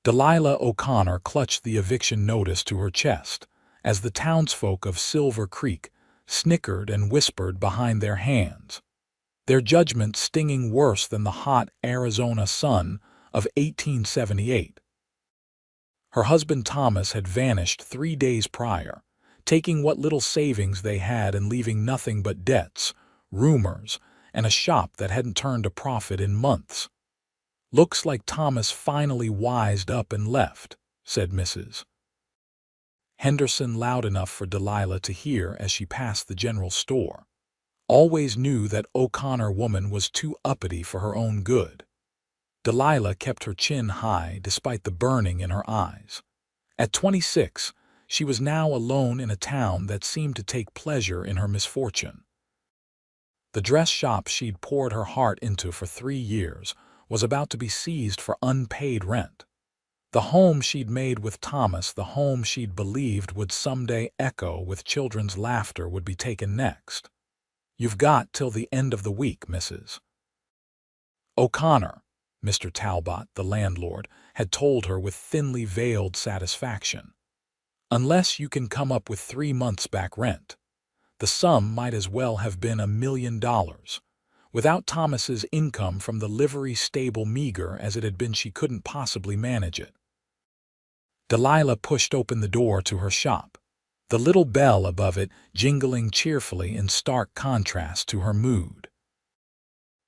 Delilah O'Connor clutched the eviction notice to her chest as the townsfolk of Silver Creek snickered and whispered behind their hands, their judgment stinging worse than the hot Arizona sun of 1878. Her husband Thomas had vanished 3 days prior, taking what little savings they had and leaving nothing but debts, rumors, and a shop that hadn't turned a profit in months. "Looks like Thomas finally wised up and left," said Mrs. Henderson loud enough for Delilah to hear as she passed the general store. Always knew that O'Connor woman was too uppity for her own good. Delilah kept her chin high despite the burning in her eyes. At 26, she was now alone in a town that seemed to take pleasure in her misfortune. The dress shop she'd poured her heart into for 3 years was about to be seized for unpaid rent. The home she'd made with Thomas, the home she'd believed would someday echo with children's laughter, would be taken next. "You've got till the end of the week, Mrs. O'Connor," Mr. Talbot, the landlord, had told her with thinly veiled satisfaction. "Unless you can come up with 3 months' back rent." The sum might as well have been $1 million. Without Thomas's income from the livery stable, meager as it had been, she couldn't possibly manage it. Delilah pushed open the door to her shop, the little bell above it jingling cheerfully in stark contrast to her mood.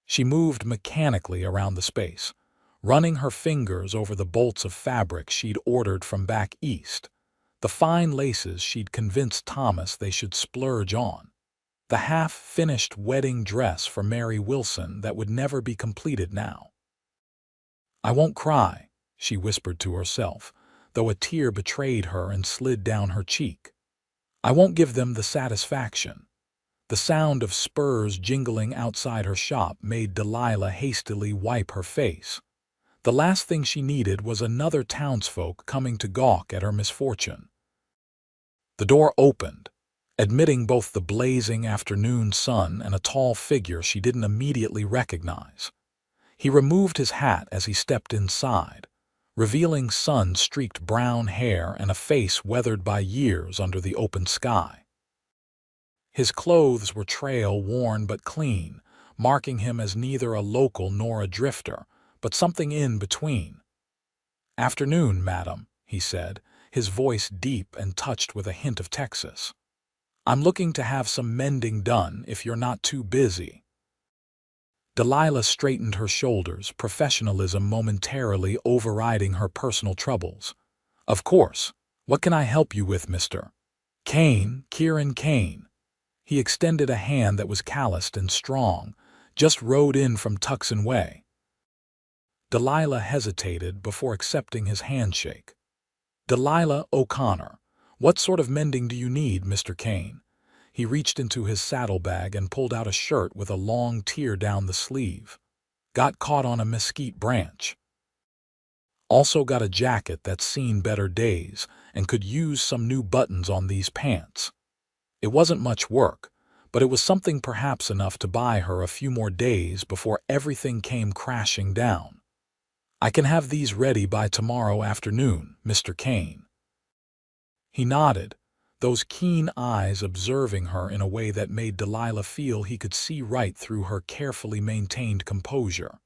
She moved mechanically around the space, running her fingers over the bolts of fabric she'd ordered from back east, the fine laces she'd convinced Thomas they should splurge on, the half-finished wedding dress for Mary Wilson that would never be completed now. "I won't cry," she whispered to herself, though a tear betrayed her and slid down her cheek. "I won't give them the satisfaction." The sound of spurs jingling outside her shop made Delilah hastily wipe her face. The last thing she needed was another townsfolk coming to gawk at her misfortune. The door opened, admitting both the blazing afternoon sun and a tall figure she didn't immediately recognize. He removed his hat as he stepped inside, revealing sun-streaked brown hair and a face weathered by years under the open sky. His clothes were trail-worn but clean, marking him as neither a local nor a drifter, but something in between. "Afternoon, madam," he said, his voice deep and touched with a hint of Texas. "I'm looking to have some mending done if you're not too busy." Delilah straightened her shoulders, professionalism momentarily overriding her personal troubles. "Of course. What can I help you with, Mr. Kieran Kane?" He extended a hand that was calloused and strong. "Just rode in from Tucson Way." Delilah hesitated before accepting his handshake. "Delilah O'Connor, what sort of mending do you need, Mr. Kane?" He reached into his saddlebag and pulled out a shirt with a long tear down the sleeve. "Got caught on a mesquite branch. Also got a jacket that's seen better days and could use some new buttons on these pants." It wasn't much work, but it was something, perhaps enough to buy her a few more days before everything came crashing down. "I can have these ready by tomorrow afternoon, Mr. Kane." He nodded, those keen eyes observing her in a way that made Delilah feel he could see right through her carefully maintained composure.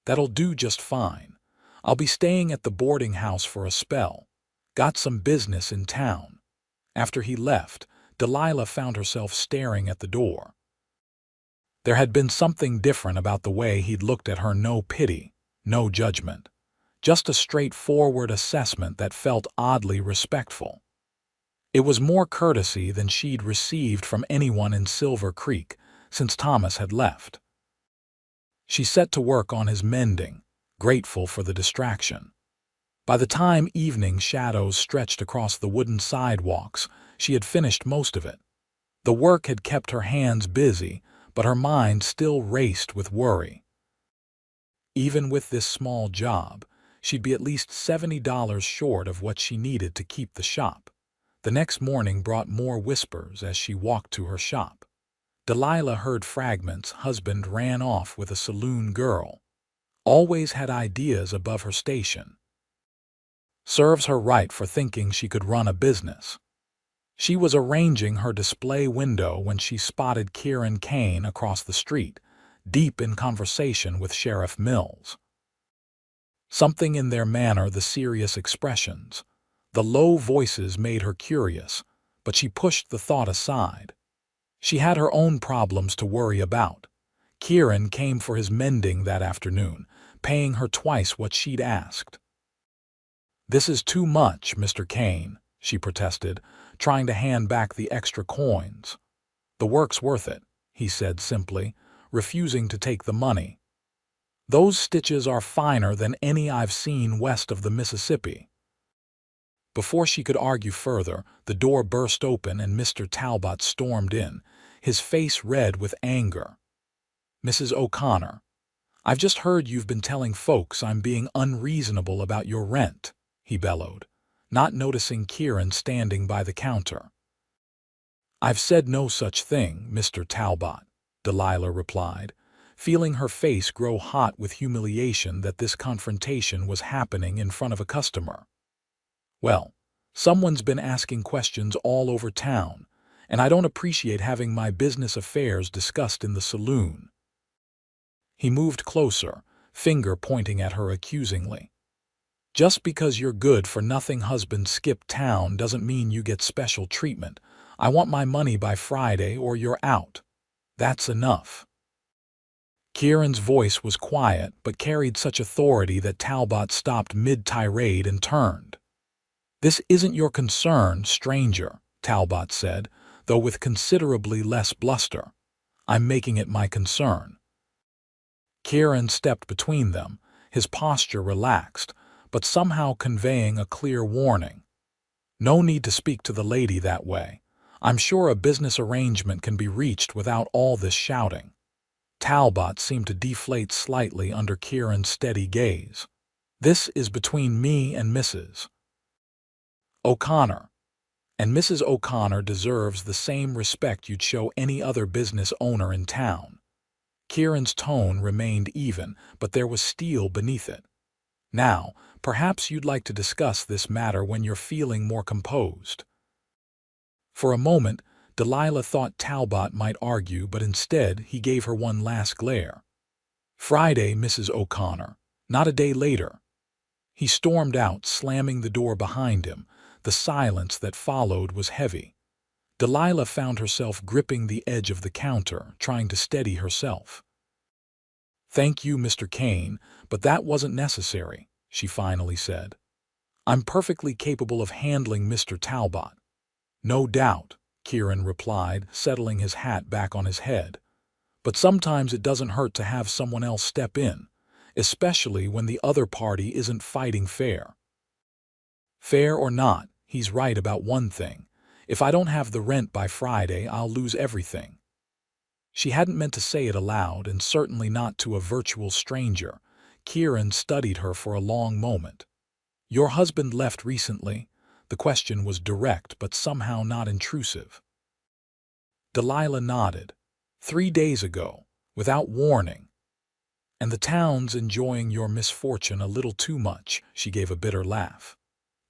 "That'll do just fine. I'll be staying at the boarding house for a spell. Got some business in town." After he left, Delilah found herself staring at the door. There had been something different about the way he'd looked at her. No pity, no judgment. Just a straightforward assessment that felt oddly respectful. It was more courtesy than she'd received from anyone in Silver Creek since Thomas had left. She set to work on his mending, grateful for the distraction. By the time evening shadows stretched across the wooden sidewalks, she had finished most of it. The work had kept her hands busy, but her mind still raced with worry. Even with this small job, she'd be at least $70 short of what she needed to keep the shop. The next morning brought more whispers as she walked to her shop. Delilah heard fragments. Husband ran off with a saloon girl. Always had ideas above her station. Serves her right for thinking she could run a business. She was arranging her display window when she spotted Kieran Kane across the street, deep in conversation with Sheriff Mills. Something in their manner, the serious expressions, the low voices made her curious, but she pushed the thought aside. She had her own problems to worry about. Kieran came for his mending that afternoon, paying her twice what she'd asked. "This is too much, Mr. Kane," she protested, trying to hand back the extra coins. "The work's worth it," he said simply, refusing to take the money. "Those stitches are finer than any I've seen west of the Mississippi." Before she could argue further, the door burst open and Mr. Talbot stormed in, his face red with anger. "Mrs. O'Connor, I've just heard you've been telling folks I'm being unreasonable about your rent," he bellowed, not noticing Kieran standing by the counter. "I've said no such thing, Mr. Talbot," Delilah replied, feeling her face grow hot with humiliation that this confrontation was happening in front of a customer. "Well, someone's been asking questions all over town, and I don't appreciate having my business affairs discussed in the saloon." He moved closer, finger pointing at her accusingly. "Just because your good-for-nothing husband skipped town doesn't mean you get special treatment. I want my money by Friday or you're out. That's enough." Kieran's voice was quiet but carried such authority that Talbot stopped mid-tirade and turned. "This isn't your concern, stranger," Talbot said, though with considerably less bluster. "I'm making it my concern." Kieran stepped between them, his posture relaxed, but somehow conveying a clear warning. "No need to speak to the lady that way. I'm sure a business arrangement can be reached without all this shouting." Talbot seemed to deflate slightly under Kieran's steady gaze. "This is between me and Mrs. O'Connor, and Mrs. O'Connor deserves the same respect you'd show any other business owner in town." Kieran's tone remained even, but there was steel beneath it. "Now, perhaps you'd like to discuss this matter when you're feeling more composed." For a moment, Delilah thought Talbot might argue, but instead he gave her one last glare. "Friday, Mrs. O'Connor, not a day later." He stormed out, slamming the door behind him. The silence that followed was heavy. Delilah found herself gripping the edge of the counter, trying to steady herself. "Thank you, Mr. Kane, but that wasn't necessary," she finally said. "I'm perfectly capable of handling Mr. Talbot." "No doubt," Kieran replied, settling his hat back on his head. "But sometimes it doesn't hurt to have someone else step in, especially when the other party isn't fighting fair." "Fair or not, he's right about one thing. If I don't have the rent by Friday, I'll lose everything." She hadn't meant to say it aloud, and certainly not to a virtual stranger. Kieran studied her for a long moment. "Your husband left recently?" The question was direct but somehow not intrusive. Delilah nodded. 3 days ago, without warning." "And the town's enjoying your misfortune a little too much," she gave a bitter laugh.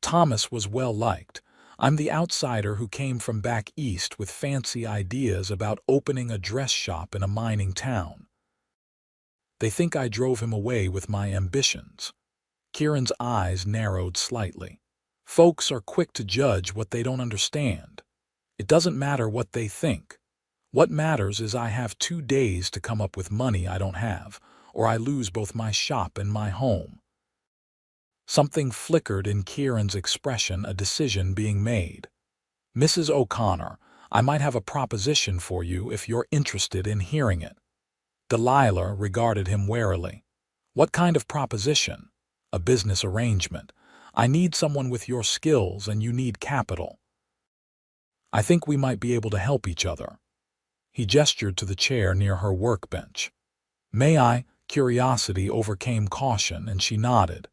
"Thomas was well liked. I'm the outsider who came from back east with fancy ideas about opening a dress shop in a mining town. They think I drove him away with my ambitions." Kieran's eyes narrowed slightly. "Folks are quick to judge what they don't understand. It doesn't matter what they think. What matters is I have 2 days to come up with money I don't have, or I lose both my shop and my home." Something flickered in Kieran's expression, a decision being made. "Mrs. O'Connor, I might have a proposition for you if you're interested in hearing it." Delilah regarded him warily. "What kind of proposition?" "A business arrangement. I need someone with your skills and you need capital. I think we might be able to help each other." He gestured to the chair near her workbench. "May I?" Curiosity overcame caution, and she nodded.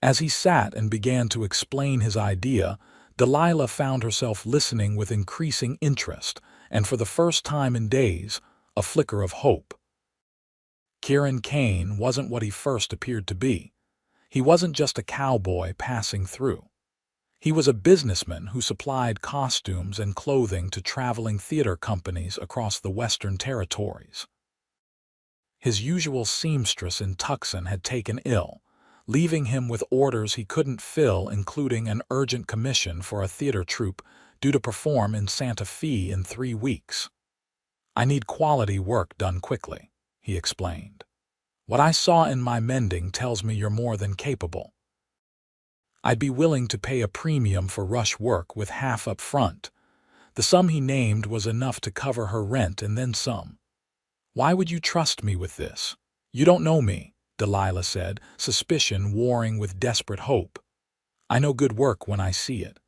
As he sat and began to explain his idea, Delilah found herself listening with increasing interest, and for the first time in days, a flicker of hope. Kieran Kane wasn't what he first appeared to be. He wasn't just a cowboy passing through. He was a businessman who supplied costumes and clothing to traveling theater companies across the Western territories. His usual seamstress in Tucson had taken ill, leaving him with orders he couldn't fill, including an urgent commission for a theater troupe due to perform in Santa Fe in 3 weeks. "I need quality work done quickly," he explained. "What I saw in my mending tells me you're more than capable. I'd be willing to pay a premium for rush work with half up front." The sum he named was enough to cover her rent and then some. "Why would you trust me with this? You don't know me," Delilah said, suspicion warring with desperate hope. "I know good work when I see it.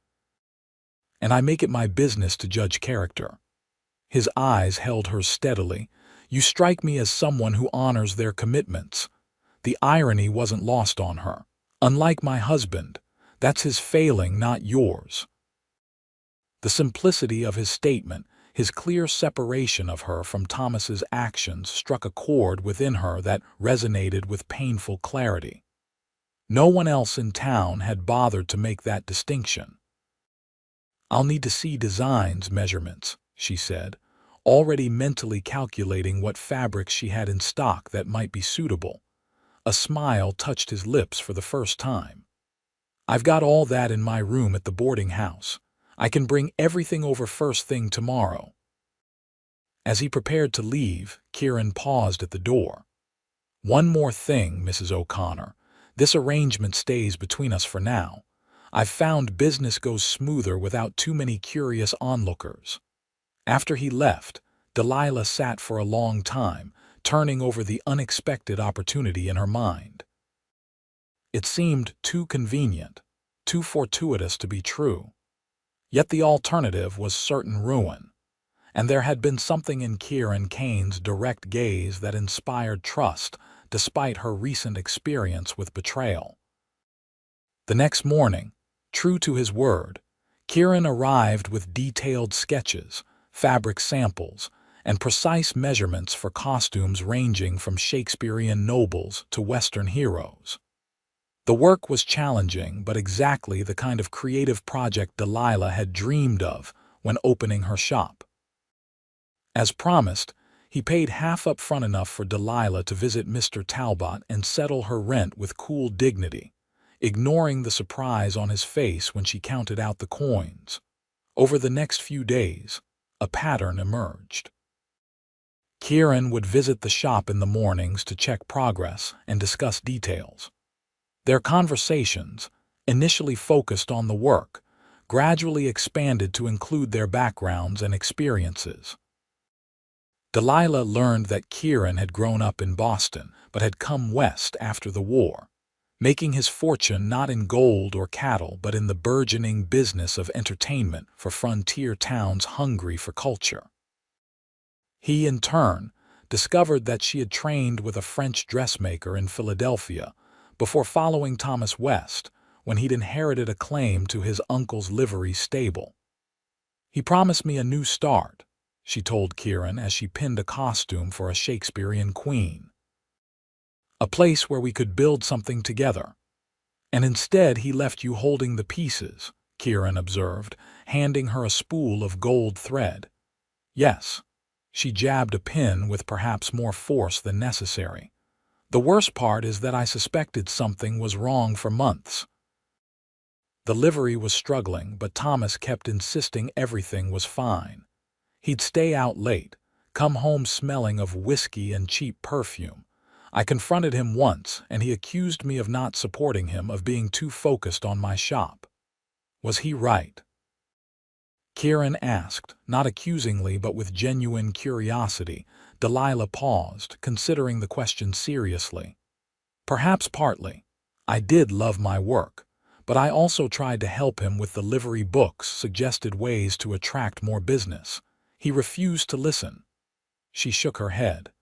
And I make it my business to judge character." His eyes held hers steadily. "You strike me as someone who honors their commitments." The irony wasn't lost on her. "Unlike my husband, that's his failing, not yours." The simplicity of his statement, his clear separation of her from Thomas's actions, struck a chord within her that resonated with painful clarity. No one else in town had bothered to make that distinction. "I'll need to see designs, measurements," she said, already mentally calculating what fabrics she had in stock that might be suitable. A smile touched his lips for the first time. "I've got all that in my room at the boarding house. I can bring everything over first thing tomorrow." As he prepared to leave, Kieran paused at the door. "One more thing, Mrs. O'Connor. This arrangement stays between us for now. I've found business goes smoother without too many curious onlookers." After he left, Delilah sat for a long time, turning over the unexpected opportunity in her mind. It seemed too convenient, too fortuitous to be true. Yet the alternative was certain ruin, and there had been something in Kieran Kane's direct gaze that inspired trust, despite her recent experience with betrayal. The next morning, true to his word, Kieran arrived with detailed sketches, fabric samples, and precise measurements for costumes ranging from Shakespearean nobles to Western heroes. The work was challenging, but exactly the kind of creative project Delilah had dreamed of when opening her shop. As promised, he paid half up front, enough for Delilah to visit Mr. Talbot and settle her rent with cool dignity, ignoring the surprise on his face when she counted out the coins. Over the next few days, a pattern emerged. Kieran would visit the shop in the mornings to check progress and discuss details. Their conversations, initially focused on the work, gradually expanded to include their backgrounds and experiences. Delilah learned that Kieran had grown up in Boston but had come west after the war, making his fortune not in gold or cattle but in the burgeoning business of entertainment for frontier towns hungry for culture. He, in turn, discovered that she had trained with a French dressmaker in Philadelphia before following Thomas west when he'd inherited a claim to his uncle's livery stable. "He promised me a new start," she told Kieran as she pinned a costume for a Shakespearean queen. "A place where we could build something together. And instead he left you holding the pieces," Kieran observed, handing her a spool of gold thread. "Yes." She jabbed a pin with perhaps more force than necessary. "The worst part is that I suspected something was wrong for months." The livery was struggling, but Thomas kept insisting everything was fine. He'd stay out late, come home smelling of whiskey and cheap perfume. I confronted him once, and he accused me of not supporting him, of being too focused on my shop. Was he right? Kieran asked, not accusingly but with genuine curiosity. Delilah paused, considering the question seriously. "Perhaps partly. I did love my work, but I also tried to help him with the livery books, suggested ways to attract more business. He refused to listen." She shook her head.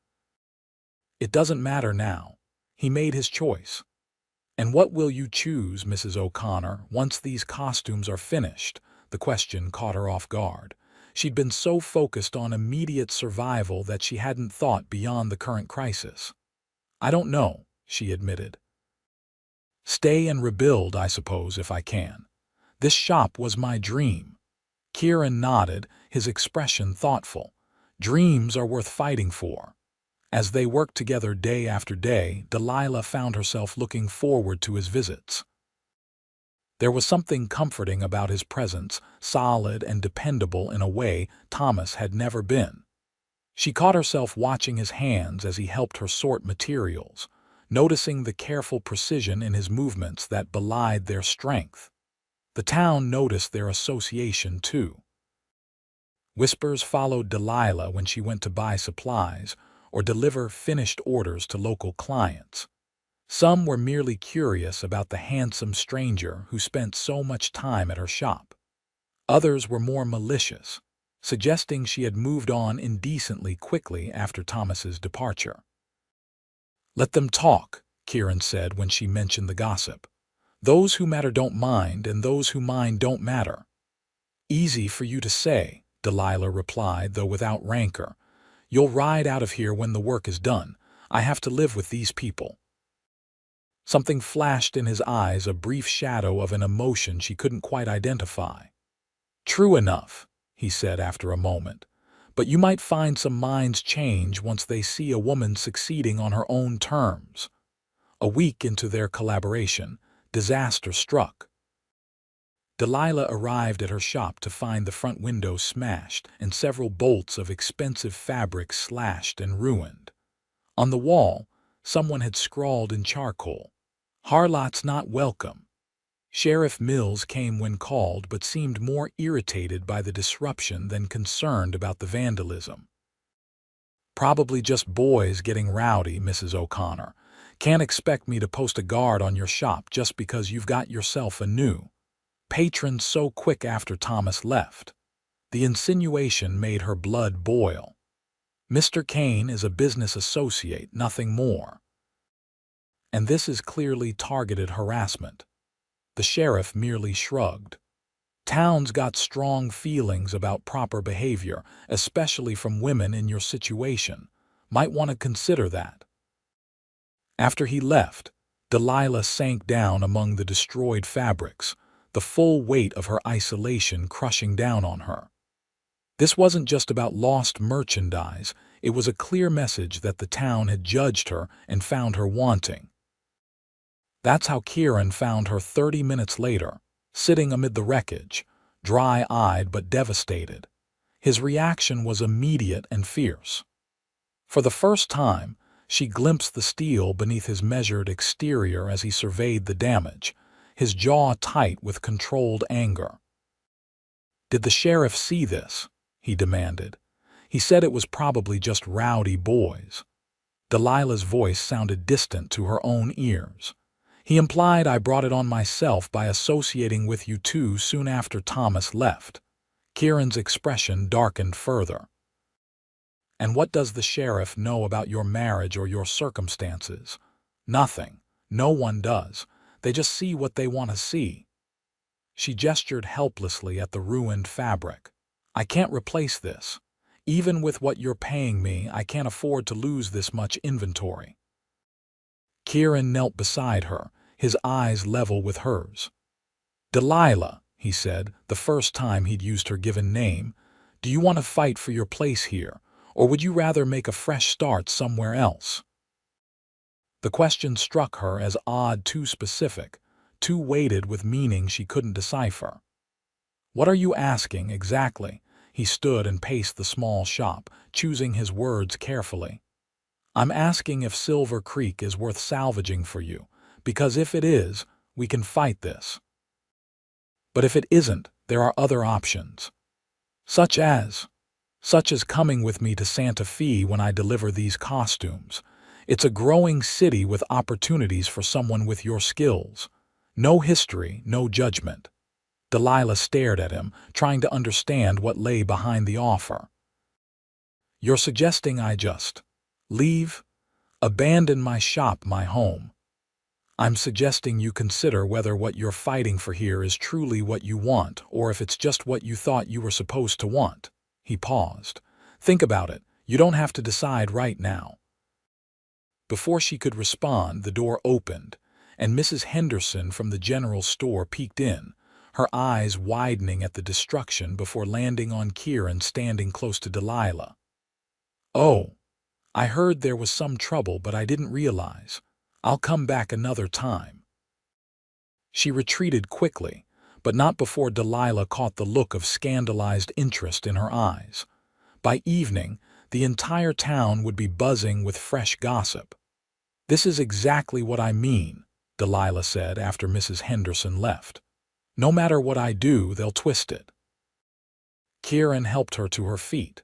"It doesn't matter now. He made his choice. And what will you choose, Mrs. O'Connor, once these costumes are finished?" The question caught her off guard. She'd been so focused on immediate survival that she hadn't thought beyond the current crisis. "I don't know," she admitted. Stay and rebuild, I suppose, if I can. This shop was my dream. Kieran nodded, his expression thoughtful. Dreams are worth fighting for. As they worked together day after day, Delilah found herself looking forward to his visits. There was something comforting about his presence, solid and dependable in a way Thomas had never been. She caught herself watching his hands as he helped her sort materials, noticing the careful precision in his movements that belied their strength. The town noticed their association, too. Whispers followed Delilah when she went to buy supplies or deliver finished orders to local clients. Some were merely curious about the handsome stranger who spent so much time at her shop. Others were more malicious, suggesting she had moved on indecently quickly after Thomas's departure. "Let them talk," Kieran said when she mentioned the gossip. "Those who matter don't mind, and those who mind don't matter." "Easy for you to say," Delilah replied, though without rancor. "You'll ride out of here when the work is done. I have to live with these people." Something flashed in his eyes, a brief shadow of an emotion she couldn't quite identify. "True enough," he said after a moment, "but you might find some minds change once they see a woman succeeding on her own terms." A week into their collaboration, disaster struck. Delilah arrived at her shop to find the front window smashed and several bolts of expensive fabric slashed and ruined. On the wall, someone had scrawled in charcoal, "Harlots not welcome." Sheriff Mills came when called but seemed more irritated by the disruption than concerned about the vandalism. "Probably just boys getting rowdy, Mrs. O'Connor. Can't expect me to post a guard on your shop just because you've got yourself a new patron so quick after Thomas left." The insinuation made her blood boil. Mr. Kane is a business associate, nothing more. And this is clearly targeted harassment. The sheriff merely shrugged. "Town's got strong feelings about proper behavior, especially from women in your situation. Might want to consider that." After he left, Delilah sank down among the destroyed fabrics, the full weight of her isolation crushing down on her. This wasn't just about lost merchandise, it was a clear message that the town had judged her and found her wanting. That's how Kieran found her 30 minutes later, sitting amid the wreckage, dry-eyed but devastated. His reaction was immediate and fierce. For the first time, she glimpsed the steel beneath his measured exterior as he surveyed the damage, his jaw tight with controlled anger. "Did the sheriff see this?" he demanded. "He said it was probably just rowdy boys." Delilah's voice sounded distant to her own ears. "He implied I brought it on myself by associating with you two soon after Thomas left." Kieran's expression darkened further. "And what does the sheriff know about your marriage or your circumstances?" "Nothing. No one does. They just see what they want to see." She gestured helplessly at the ruined fabric. "I can't replace this. Even with what you're paying me, I can't afford to lose this much inventory." Kieran knelt beside her, his eyes level with hers. "Delilah," he said, the first time he'd used her given name, "do you want to fight for your place here, or would you rather make a fresh start somewhere else?" The question struck her as odd, too specific, too weighted with meaning she couldn't decipher. "What are you asking, exactly?" He stood and paced the small shop, choosing his words carefully. "I'm asking if Silver Creek is worth salvaging for you, because if it is, we can fight this. But if it isn't, there are other options. Such as coming with me to Santa Fe when I deliver these costumes. It's a growing city with opportunities for someone with your skills. No history, no judgment." Delilah stared at him, trying to understand what lay behind the offer. "You're suggesting I just leave? Abandon my shop, my home? I'm suggesting you consider whether what you're fighting for here is truly what you want, or if it's just what you thought you were supposed to want." He paused. "Think about it. You don't have to decide right now." Before she could respond, the door opened, and Mrs. Henderson from the general store peeked in, her eyes widening at the destruction before landing on Kieran standing close to Delilah. "Oh, I heard there was some trouble, but I didn't realize. I'll come back another time." She retreated quickly, but not before Delilah caught the look of scandalized interest in her eyes. By evening, the entire town would be buzzing with fresh gossip. "This is exactly what I mean," Delilah said after Mrs. Henderson left. "No matter what I do, they'll twist it." Kieran helped her to her feet.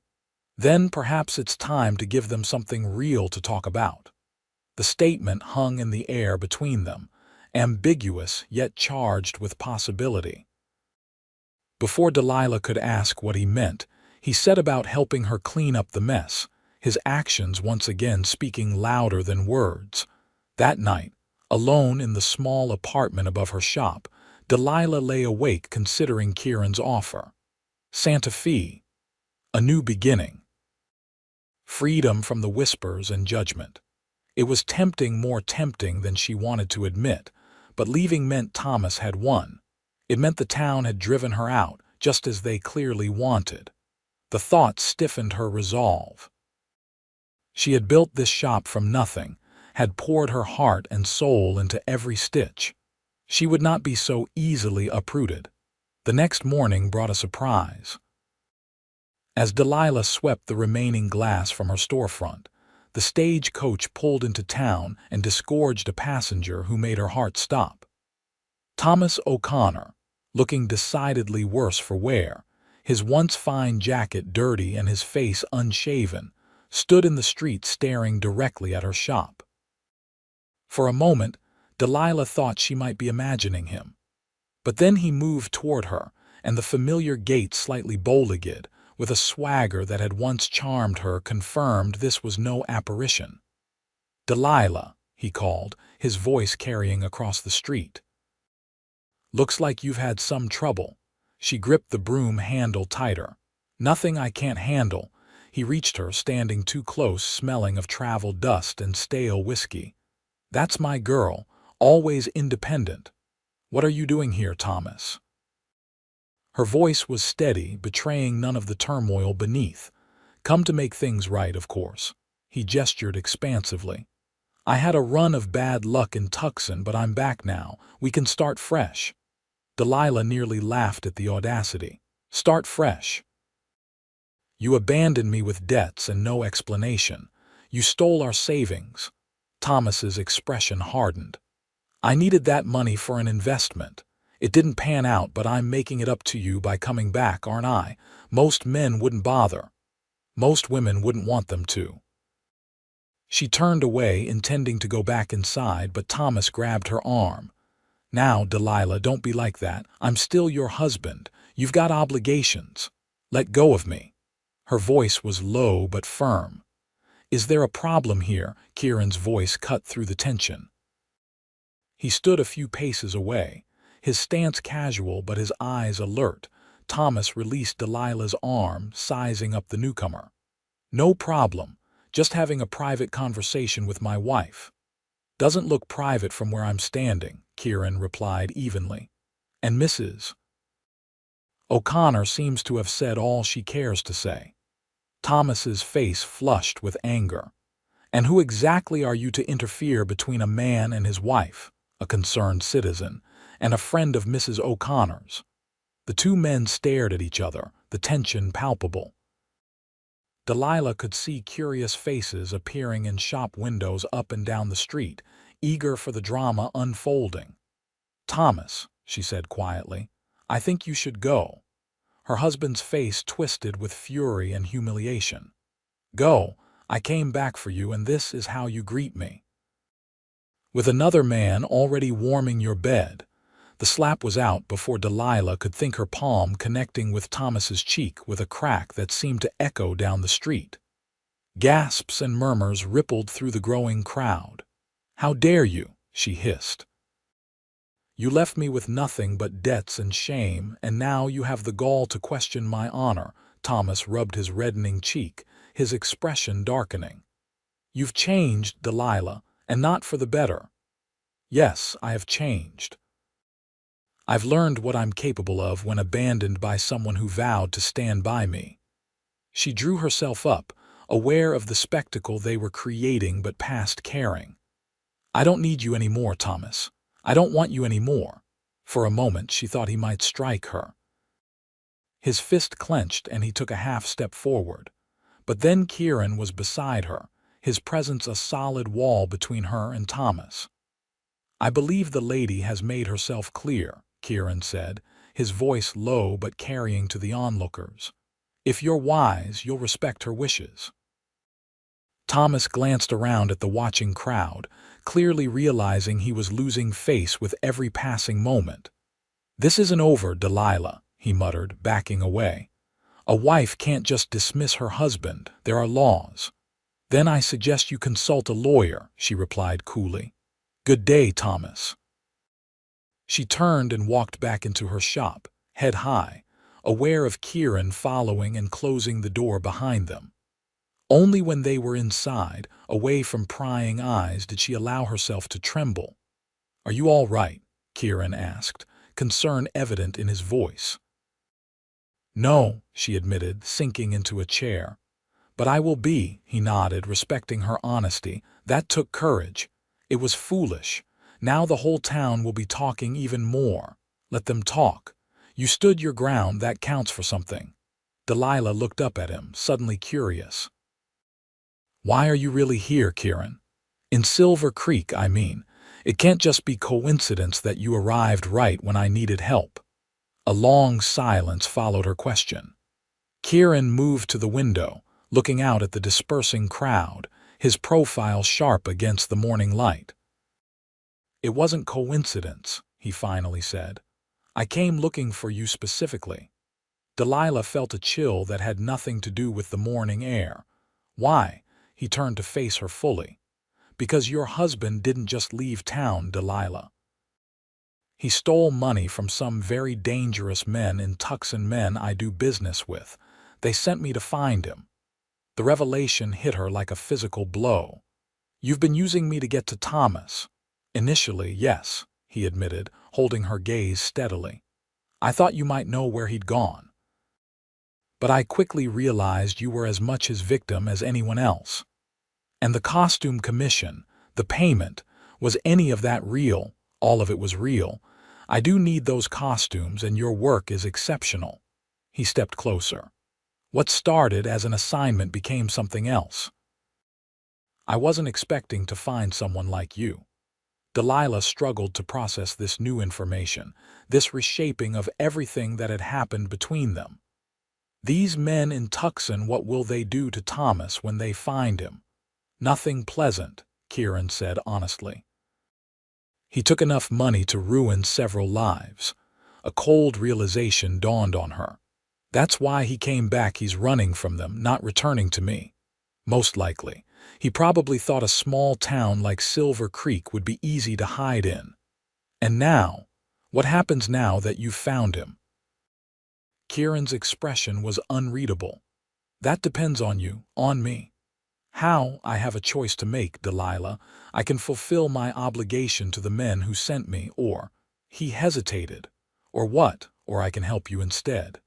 "Then perhaps it's time to give them something real to talk about." The statement hung in the air between them, ambiguous yet charged with possibility. Before Delilah could ask what he meant, he set about helping her clean up the mess, his actions once again speaking louder than words. That night, alone in the small apartment above her shop, Delilah lay awake considering Kieran's offer. Santa Fe. A new beginning. Freedom from the whispers and judgment. It was tempting, more tempting than she wanted to admit, but leaving meant Thomas had won. It meant the town had driven her out, just as they clearly wanted. The thought stiffened her resolve. She had built this shop from nothing, had poured her heart and soul into every stitch. She would not be so easily uprooted. The next morning brought a surprise. As Delilah swept the remaining glass from her storefront, the stagecoach pulled into town and disgorged a passenger who made her heart stop. Thomas O'Connor, looking decidedly worse for wear, his once fine jacket dirty and his face unshaven, stood in the street staring directly at her shop. For a moment, Delilah thought she might be imagining him. But then he moved toward her, and the familiar gait slightly bow-legged, with a swagger that had once charmed her, confirmed this was no apparition. "Delilah," he called, his voice carrying across the street. "Looks like you've had some trouble." She gripped the broom handle tighter. "Nothing I can't handle." He reached her, standing too close, smelling of travel dust and stale whiskey. "That's my girl, always independent. What are you doing here, Thomas?" Her voice was steady, betraying none of the turmoil beneath. "Come to make things right, of course." He gestured expansively. "I had a run of bad luck in Tucson, but I'm back now. We can start fresh." Delilah nearly laughed at the audacity. "Start fresh? You abandoned me with debts and no explanation. You stole our savings." Thomas's expression hardened. "I needed that money for an investment. It didn't pan out, but I'm making it up to you by coming back, aren't I? Most men wouldn't bother. Most women wouldn't want them to." She turned away, intending to go back inside, but Thomas grabbed her arm. "Now, Delilah, don't be like that. I'm still your husband. You've got obligations. Let go of me." Her voice was low but firm. "Is there a problem here?" Kieran's voice cut through the tension. He stood a few paces away, his stance casual but his eyes alert. Thomas released Delilah's arm, sizing up the newcomer. "No problem. Just having a private conversation with my wife." "Doesn't look private from where I'm standing," Kieran replied evenly. "And Mrs. O'Connor seems to have said all she cares to say." Thomas's face flushed with anger. "And who exactly are you to interfere between a man and his wife, a concerned citizen, and a friend of Mrs. O'Connor's?" The two men stared at each other, the tension palpable. Delilah could see curious faces appearing in shop windows up and down the street, eager for the drama unfolding. "Thomas," she said quietly, "I think you should go." Her husband's face twisted with fury and humiliation. "Go. I came back for you, and this is how you greet me. With another man already warming your bed." The slap was out before Delilah could think, her palm connecting with Thomas's cheek with a crack that seemed to echo down the street. Gasps and murmurs rippled through the growing crowd. "How dare you?" she hissed. "You left me with nothing but debts and shame, and now you have the gall to question my honor." Thomas rubbed his reddening cheek, his expression darkening. "You've changed, Delilah, and not for the better. Yes, I have changed. I've learned what I'm capable of when abandoned by someone who vowed to stand by me. She drew herself up, aware of the spectacle they were creating but past caring. I don't need you anymore, Thomas. I don't want you anymore. For a moment she thought he might strike her. His fist clenched and he took a half-step forward. But then Kieran was beside her, his presence a solid wall between her and Thomas. I believe the lady has made herself clear, Kieran said, his voice low but carrying to the onlookers. If you're wise, you'll respect her wishes. Thomas glanced around at the watching crowd, clearly realizing he was losing face with every passing moment. This isn't over, Delilah, he muttered, backing away. A wife can't just dismiss her husband. There are laws. Then I suggest you consult a lawyer, she replied coolly. Good day, Thomas. She turned and walked back into her shop, head high, aware of Kieran following and closing the door behind them. Only when they were inside, away from prying eyes, did she allow herself to tremble. Are you all right? Kieran asked, concern evident in his voice. No, she admitted, sinking into a chair. But I will be, he nodded, respecting her honesty. That took courage. It was foolish. Now the whole town will be talking even more. Let them talk. You stood your ground, that counts for something. Delilah looked up at him, suddenly curious. Why are you really here, Kieran? In Silver Creek, I mean. It can't just be coincidence that you arrived right when I needed help. A long silence followed her question. Kieran moved to the window, looking out at the dispersing crowd, his profile sharp against the morning light. It wasn't coincidence, he finally said. I came looking for you specifically. Delilah felt a chill that had nothing to do with the morning air. Why? He turned to face her fully. Because your husband didn't just leave town, Delilah. He stole money from some very dangerous men in Tucson, men I do business with. They sent me to find him. The revelation hit her like a physical blow. You've been using me to get to Thomas. Initially, yes, he admitted, holding her gaze steadily. I thought you might know where he'd gone. But I quickly realized you were as much his victim as anyone else. And the costume commission, the payment, was any of that real? All of it was real. I do need those costumes, and your work is exceptional. He stepped closer. What started as an assignment became something else. I wasn't expecting to find someone like you. Delilah struggled to process this new information, this reshaping of everything that had happened between them. These men in Tucson, what will they do to Thomas when they find him? Nothing pleasant, Kieran said honestly. He took enough money to ruin several lives. A cold realization dawned on her. That's why he came back. He's running from them, not returning to me. Most likely. He probably thought a small town like Silver Creek would be easy to hide in. And now? What happens now that you've found him? Kieran's expression was unreadable. That depends on you, on me. How? I have a choice to make, Delilah. I can fulfill my obligation to the men who sent me, or... He hesitated. Or what? Or I can help you instead.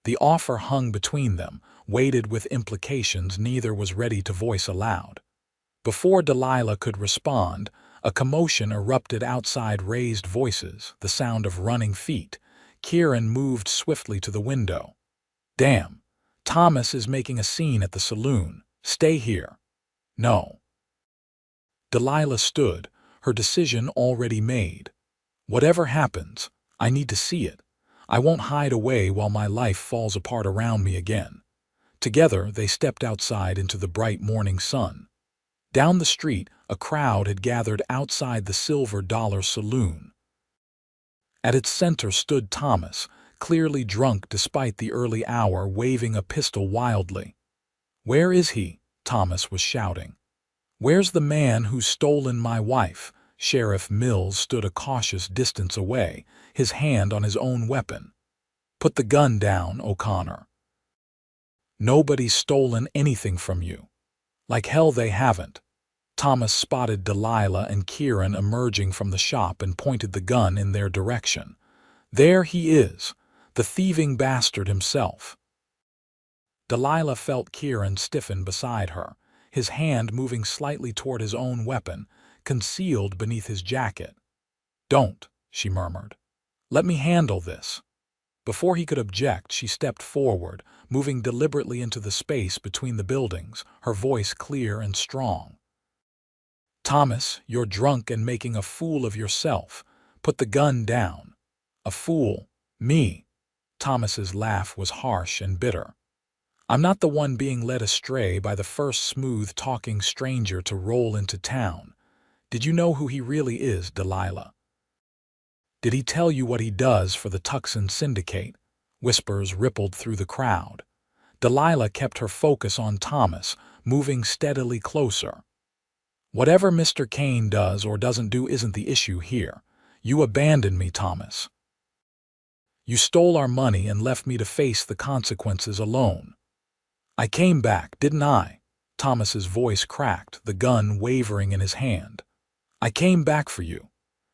The offer hung between them, weighted with implications neither was ready to voice aloud. Before Delilah could respond, a commotion erupted outside, raised voices, the sound of running feet. Kieran moved swiftly to the window. Damn! Thomas is making a scene at the saloon. Stay here. No. Delilah stood, her decision already made. Whatever happens, I need to see it. I won't hide away while my life falls apart around me again. Together, they stepped outside into the bright morning sun. Down the street, a crowd had gathered outside the Silver Dollar Saloon. At its center stood Thomas, clearly drunk despite the early hour, waving a pistol wildly. Where is he? Thomas was shouting. Where's the man who's stolen my wife? Sheriff Mills stood a cautious distance away, his hand on his own weapon. Put the gun down, O'Connor. Nobody's stolen anything from you. Like hell they haven't. Thomas spotted Delilah and Kieran emerging from the shop and pointed the gun in their direction. There he is, the thieving bastard himself. Delilah felt Kieran stiffen beside her, his hand moving slightly toward his own weapon, concealed beneath his jacket. "Don't," she murmured. "Let me handle this." Before he could object, she stepped forward, moving deliberately into the space between the buildings, her voice clear and strong. "Thomas, you're drunk and making a fool of yourself. Put the gun down." "A fool? Me?" Thomas's laugh was harsh and bitter. "I'm not the one being led astray by the first smooth-talking stranger to roll into town. Did you know who he really is, Delilah? Did he tell you what he does for the Tucson Syndicate?" Whispers rippled through the crowd. Delilah kept her focus on Thomas, moving steadily closer. "Whatever Mr. Kane does or doesn't do isn't the issue here. You abandoned me, Thomas. You stole our money and left me to face the consequences alone." "I came back, didn't I?" Thomas's voice cracked, the gun wavering in his hand. "I came back for you.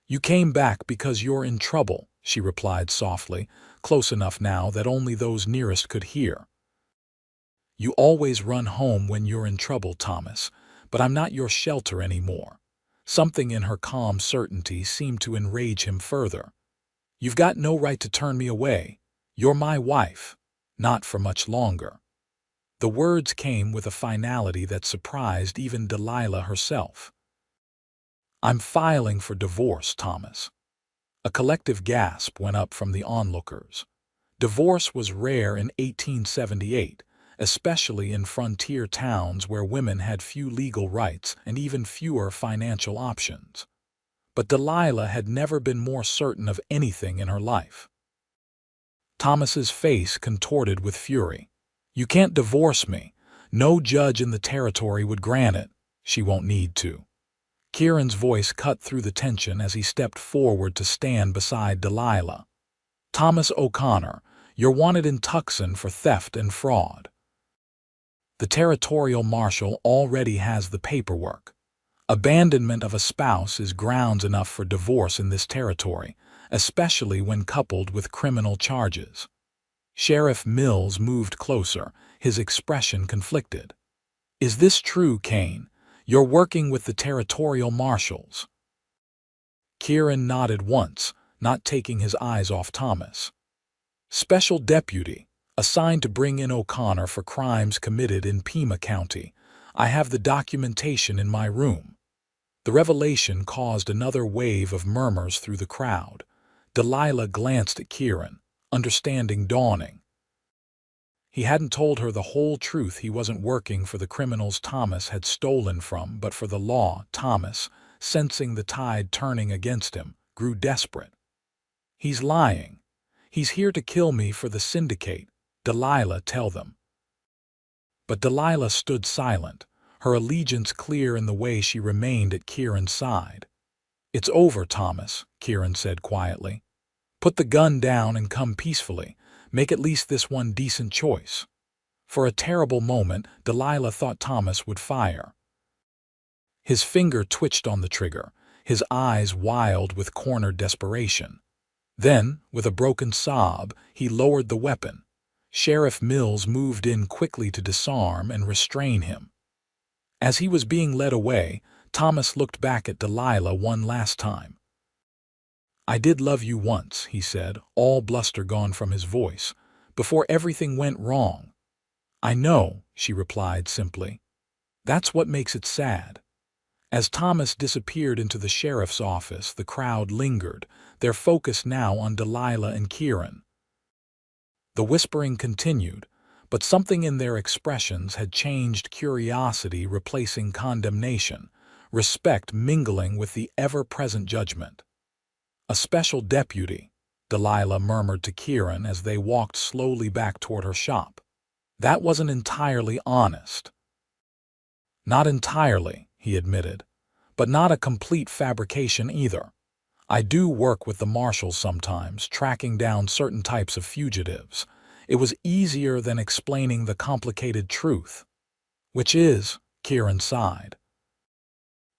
You came back because you're in trouble," she replied softly, close enough now that only those nearest could hear. "You always run home when you're in trouble, Thomas, but I'm not your shelter anymore." Something in her calm certainty seemed to enrage him further. "You've got no right to turn me away. You're my wife. Not for much longer." The words came with a finality that surprised even Delilah herself. "I'm filing for divorce, Thomas." A collective gasp went up from the onlookers. Divorce was rare in 1878, especially in frontier towns where women had few legal rights and even fewer financial options. But Delilah had never been more certain of anything in her life. Thomas's face contorted with fury. "You can't divorce me. No judge in the territory would grant it. She won't need to." Kieran's voice cut through the tension as he stepped forward to stand beside Delilah. "Thomas O'Connor, you're wanted in Tucson for theft and fraud. The territorial marshal already has the paperwork. Abandonment of a spouse is grounds enough for divorce in this territory, especially when coupled with criminal charges." Sheriff Mills moved closer, his expression conflicted. "Is this true, Kane? You're working with the territorial marshals?" Kieran nodded once, not taking his eyes off Thomas. "Special deputy, assigned to bring in O'Connor for crimes committed in Pima County. I have the documentation in my room." The revelation caused another wave of murmurs through the crowd. Delilah glanced at Kieran, understanding dawning. He hadn't told her the whole truth. He wasn't working for the criminals Thomas had stolen from, but for the law. Thomas, sensing the tide turning against him, grew desperate. "He's lying. He's here to kill me for the syndicate. Delilah, tell them." But Delilah stood silent, her allegiance clear in the way she remained at Kieran's side. "It's over, Thomas," Kieran said quietly. "Put the gun down and come peacefully. Make at least this one decent choice." For a terrible moment, Delilah thought Thomas would fire. His finger twitched on the trigger, his eyes wild with cornered desperation. Then, with a broken sob, he lowered the weapon. Sheriff Mills moved in quickly to disarm and restrain him. As he was being led away, Thomas looked back at Delilah one last time. "I did love you once," he said, all bluster gone from his voice, "before everything went wrong." "I know," she replied simply. "That's what makes it sad." As Thomas disappeared into the sheriff's office, the crowd lingered, their focus now on Delilah and Kieran. The whispering continued, but something in their expressions had changed, curiosity replacing condemnation, respect mingling with the ever-present judgment. "A special deputy," Delilah murmured to Kieran as they walked slowly back toward her shop. "That wasn't entirely honest." "Not entirely," he admitted, "but not a complete fabrication either. I do work with the marshals sometimes, tracking down certain types of fugitives. It was easier than explaining the complicated truth." "Which is?" Kieran sighed.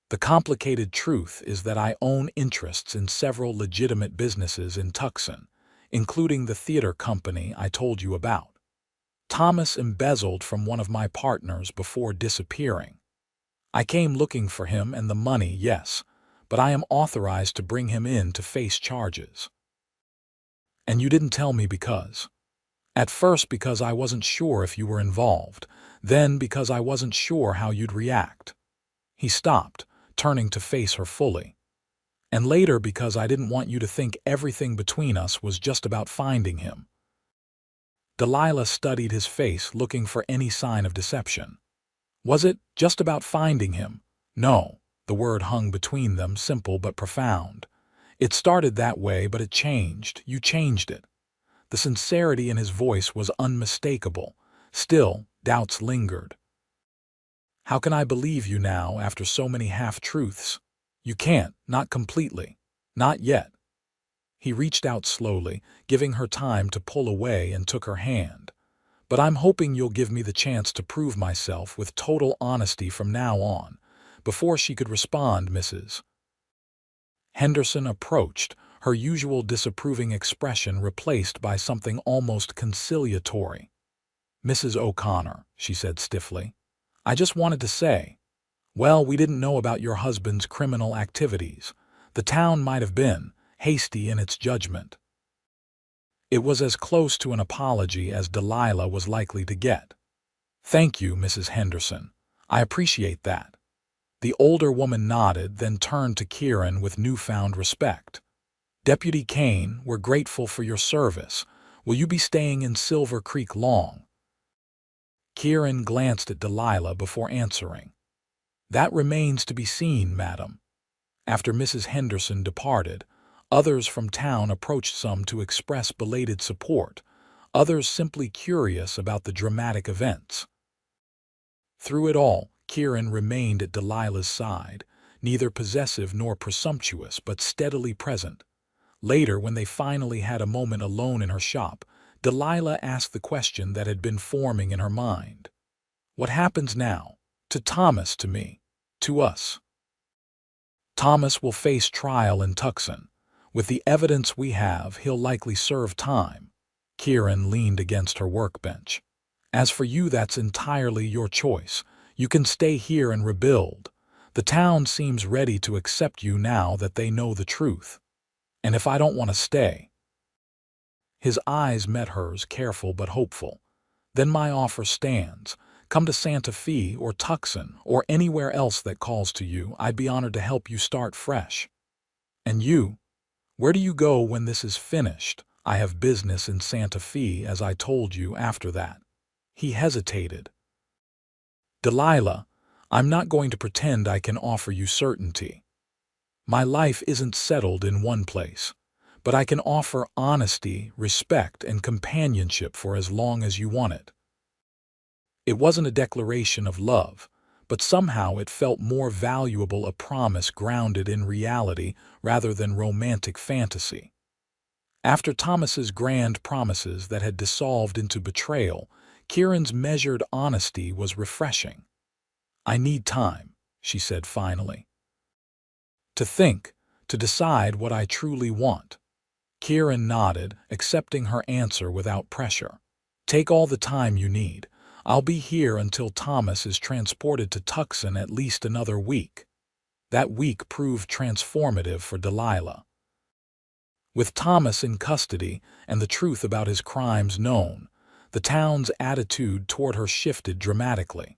The complicated truth is that I own interests in several legitimate businesses in Tucson, including the theater company I told you about. Thomas embezzled from one of my partners before disappearing. I came looking for him and the money, yes, but I am authorized to bring him in to face charges. And you didn't tell me because. At first because I wasn't sure if you were involved, then because I wasn't sure how you'd react. He stopped, turning to face her fully. And later because I didn't want you to think everything between us was just about finding him. Delilah studied his face, looking for any sign of deception. Was it just about finding him? No, the word hung between them, simple but profound. It started that way, but it changed. You changed it. The sincerity in his voice was unmistakable. Still, doubts lingered. How can I believe you now after so many half-truths? You can't, not completely. Not yet. He reached out slowly, giving her time to pull away, and took her hand. But I'm hoping you'll give me the chance to prove myself with total honesty from now on. Before she could respond, Mrs. Henderson approached, her usual disapproving expression replaced by something almost conciliatory. Mrs. O'Connor, she said stiffly, I just wanted to say, well, we didn't know about your husband's criminal activities. The town might have been hasty in its judgment. It was as close to an apology as Delilah was likely to get. Thank you, Mrs. Henderson. I appreciate that. The older woman nodded, then turned to Kieran with newfound respect. Deputy Kane, we're grateful for your service. Will you be staying in Silver Creek long? Kieran glanced at Delilah before answering. That remains to be seen, madam. After Mrs. Henderson departed, others from town approached, some to express belated support, others simply curious about the dramatic events. Through it all, Kieran remained at Delilah's side, neither possessive nor presumptuous, but steadily present. Later, when they finally had a moment alone in her shop, Delilah asked the question that had been forming in her mind. What happens now? To Thomas, to me, to us. Thomas will face trial in Tucson. With the evidence we have, he'll likely serve time. Kieran leaned against her workbench. As for you, that's entirely your choice. You can stay here and rebuild. The town seems ready to accept you now that they know the truth. And if I don't want to stay? His eyes met hers, careful but hopeful. Then my offer stands. Come to Santa Fe or Tucson or anywhere else that calls to you. I'd be honored to help you start fresh. And you? Where do you go when this is finished? I have business in Santa Fe, as I told you after that. He hesitated. Delilah, I'm not going to pretend I can offer you certainty. My life isn't settled in one place, but I can offer honesty, respect, and companionship for as long as you want it. It wasn't a declaration of love, but somehow it felt more valuable, a promise grounded in reality rather than romantic fantasy. After Thomas's grand promises that had dissolved into betrayal, Kieran's measured honesty was refreshing. I need time, she said finally. To think, to decide what I truly want. Kieran nodded, accepting her answer without pressure. Take all the time you need. I'll be here until Thomas is transported to Tucson, at least another week. That week proved transformative for Delilah. With Thomas in custody and the truth about his crimes known, the town's attitude toward her shifted dramatically.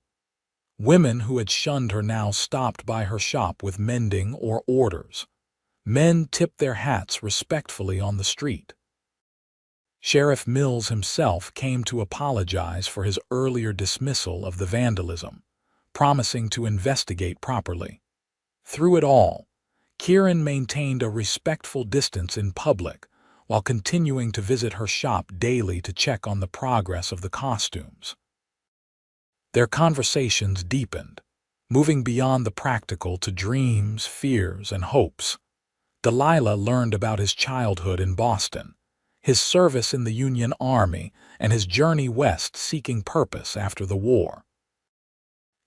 Women who had shunned her now stopped by her shop with mending or orders. Men tipped their hats respectfully on the street. Sheriff Mills himself came to apologize for his earlier dismissal of the vandalism, promising to investigate properly. Through it all, Kieran maintained a respectful distance in public while continuing to visit her shop daily to check on the progress of the costumes. Their conversations deepened, moving beyond the practical to dreams, fears, and hopes. Delilah learned about his childhood in Boston, his service in the Union Army, and his journey west seeking purpose after the war.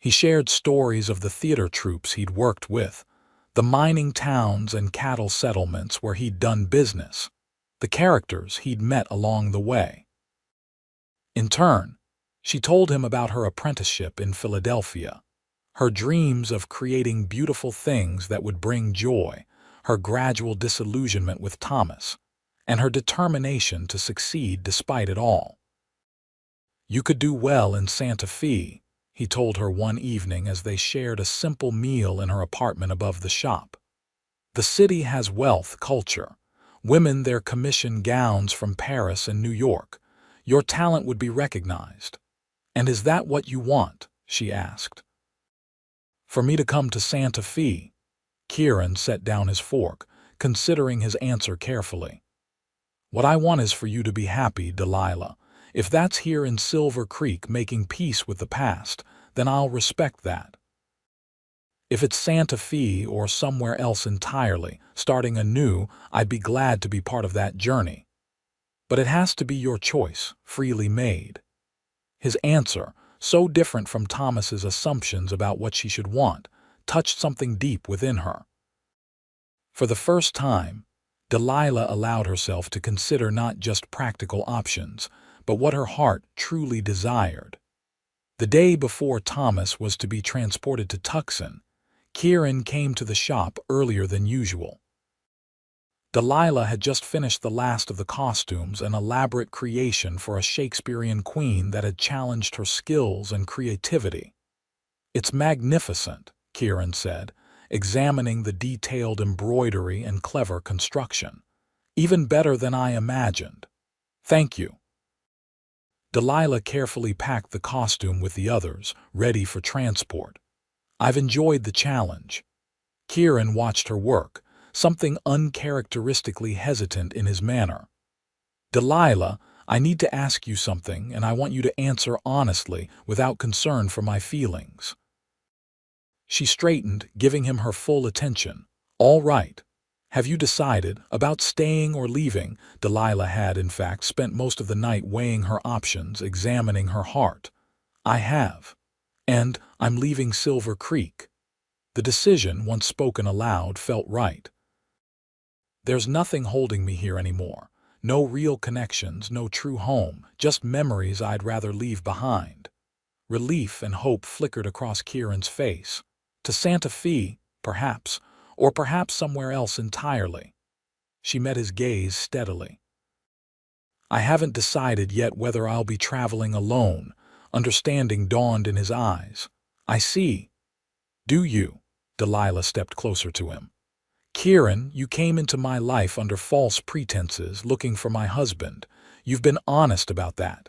He shared stories of the theater troupes he'd worked with, the mining towns and cattle settlements where he'd done business, the characters he'd met along the way. In turn, she told him about her apprenticeship in Philadelphia, her dreams of creating beautiful things that would bring joy, her gradual disillusionment with Thomas, and her determination to succeed despite it all. "You could do well in Santa Fe," he told her one evening as they shared a simple meal in her apartment above the shop. "The city has wealth, culture, women their commission gowns from Paris and New York. Your talent would be recognized." "And is that what you want?" she asked. "For me to come to Santa Fe?" Kieran set down his fork, considering his answer carefully. "What I want is for you to be happy, Delilah. If that's here in Silver Creek making peace with the past, then I'll respect that. If it's Santa Fe or somewhere else entirely, starting anew, I'd be glad to be part of that journey. But it has to be your choice, freely made." His answer, so different from Thomas's assumptions about what she should want, touched something deep within her. For the first time, Delilah allowed herself to consider not just practical options, but what her heart truly desired. The day before Thomas was to be transported to Tucson, Kieran came to the shop earlier than usual. Delilah had just finished the last of the costumes, an elaborate creation for a Shakespearean queen that had challenged her skills and creativity. "It's magnificent," Kieran said, examining the detailed embroidery and clever construction. "Even better than I imagined." "Thank you." Delilah carefully packed the costume with the others, ready for transport. "I've enjoyed the challenge." Kieran watched her work, something uncharacteristically hesitant in his manner. "Delilah, I need to ask you something, and I want you to answer honestly, without concern for my feelings." She straightened, giving him her full attention. "All right. Have you decided about staying or leaving?" Delilah had, in fact, spent most of the night weighing her options, examining her heart. "I have. And I'm leaving Silver Creek." The decision, once spoken aloud, felt right. "There's nothing holding me here anymore. No real connections, no true home, just memories I'd rather leave behind." Relief and hope flickered across Kieran's face. "To Santa Fe, perhaps, or perhaps somewhere else entirely." She met his gaze steadily. "I haven't decided yet whether I'll be traveling alone." Understanding dawned in his eyes. "I see. Do you?" Delilah stepped closer to him. "Kieran, you came into my life under false pretenses, looking for my husband. You've been honest about that.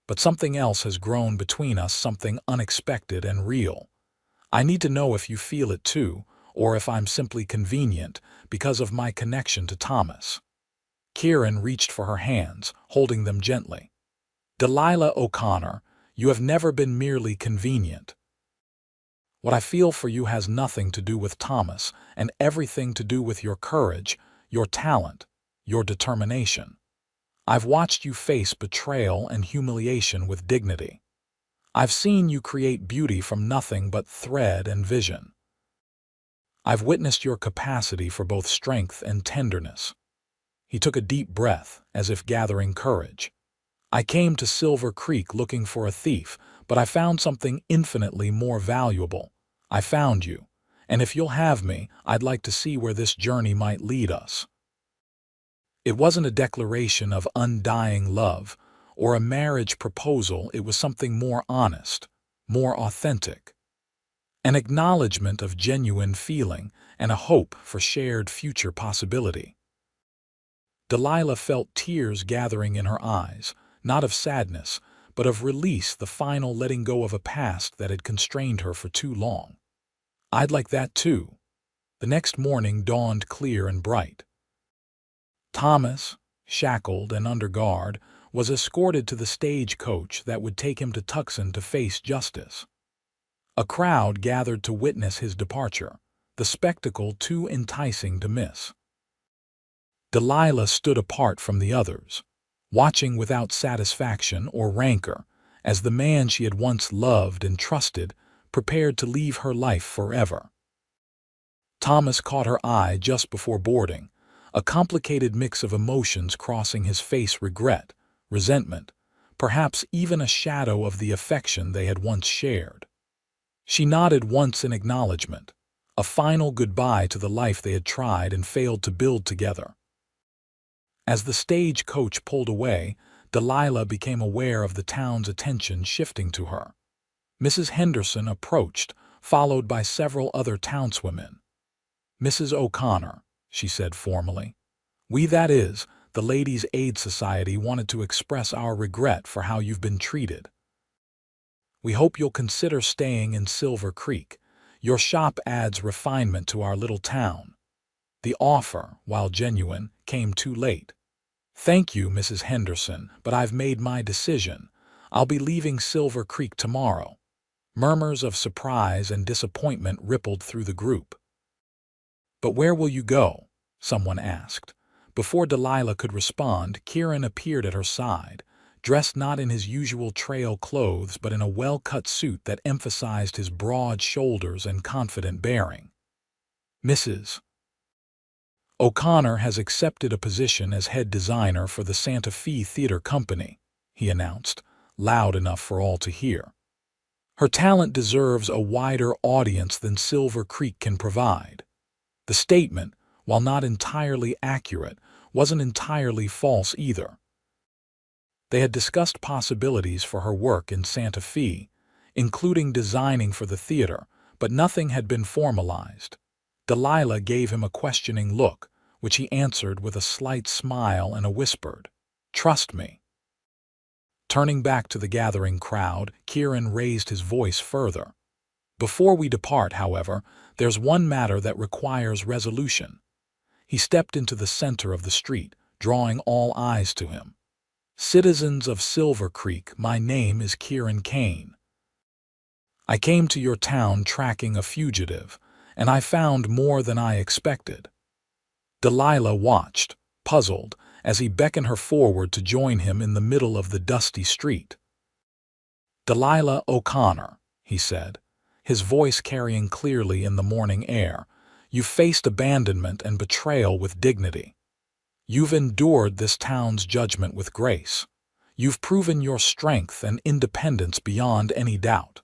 But something else has grown between us, something unexpected and real. I need to know if you feel it too, or if I'm simply convenient because of my connection to Thomas." Kieran reached for her hands, holding them gently. "Delilah O'Connor, you have never been merely convenient. What I feel for you has nothing to do with Thomas and everything to do with your courage, your talent, your determination. I've watched you face betrayal and humiliation with dignity. I've seen you create beauty from nothing but thread and vision. I've witnessed your capacity for both strength and tenderness." He took a deep breath, as if gathering courage. "I came to Silver Creek looking for a thief, but I found something infinitely more valuable. I found you, and if you'll have me, I'd like to see where this journey might lead us." It wasn't a declaration of undying love or a marriage proposal. It was something more honest, more authentic. An acknowledgement of genuine feeling and a hope for shared future possibility. Delilah felt tears gathering in her eyes, not of sadness, but of release, the final letting go of a past that had constrained her for too long. "I'd like that too." The next morning dawned clear and bright. Thomas, shackled and under guard, was escorted to the stagecoach that would take him to Tucson to face justice. A crowd gathered to witness his departure, the spectacle too enticing to miss. Delilah stood apart from the others, watching without satisfaction or rancor, as the man she had once loved and trusted prepared to leave her life forever. Thomas caught her eye just before boarding, a complicated mix of emotions crossing his face: regret, resentment, perhaps even a shadow of the affection they had once shared. She nodded once in acknowledgement, a final goodbye to the life they had tried and failed to build together. As the stage coach pulled away, Delilah became aware of the town's attention shifting to her. Mrs. Henderson approached, followed by several other townswomen. "Mrs. O'Connor," she said formally, that is, the Ladies' Aid Society, wanted to express our regret for how you've been treated. We hope you'll consider staying in Silver Creek. Your shop adds refinement to our little town." The offer, while genuine, came too late. "Thank you, Mrs. Henderson, but I've made my decision. I'll be leaving Silver Creek tomorrow." Murmurs of surprise and disappointment rippled through the group. "But where will you go?" someone asked. Before Delilah could respond, Kieran appeared at her side, dressed not in his usual trail clothes but in a well-cut suit that emphasized his broad shoulders and confident bearing. "Mrs. O'Connor has accepted a position as head designer for the Santa Fe Theater Company," he announced, loud enough for all to hear. "Her talent deserves a wider audience than Silver Creek can provide." The statement, while not entirely accurate, wasn't entirely false either. They had discussed possibilities for her work in Santa Fe, including designing for the theater, but nothing had been formalized. Delilah gave him a questioning look, which he answered with a slight smile and a whispered, "Trust me." Turning back to the gathering crowd, Kieran raised his voice further. "Before we depart, however, there's one matter that requires resolution." He stepped into the center of the street, drawing all eyes to him. "Citizens of Silver Creek, my name is Kieran Kane. I came to your town tracking a fugitive, and I found more than I expected." Delilah watched, puzzled, as he beckoned her forward to join him in the middle of the dusty street. "Delilah O'Connor," he said, his voice carrying clearly in the morning air, "you've faced abandonment and betrayal with dignity. You've endured this town's judgment with grace. You've proven your strength and independence beyond any doubt."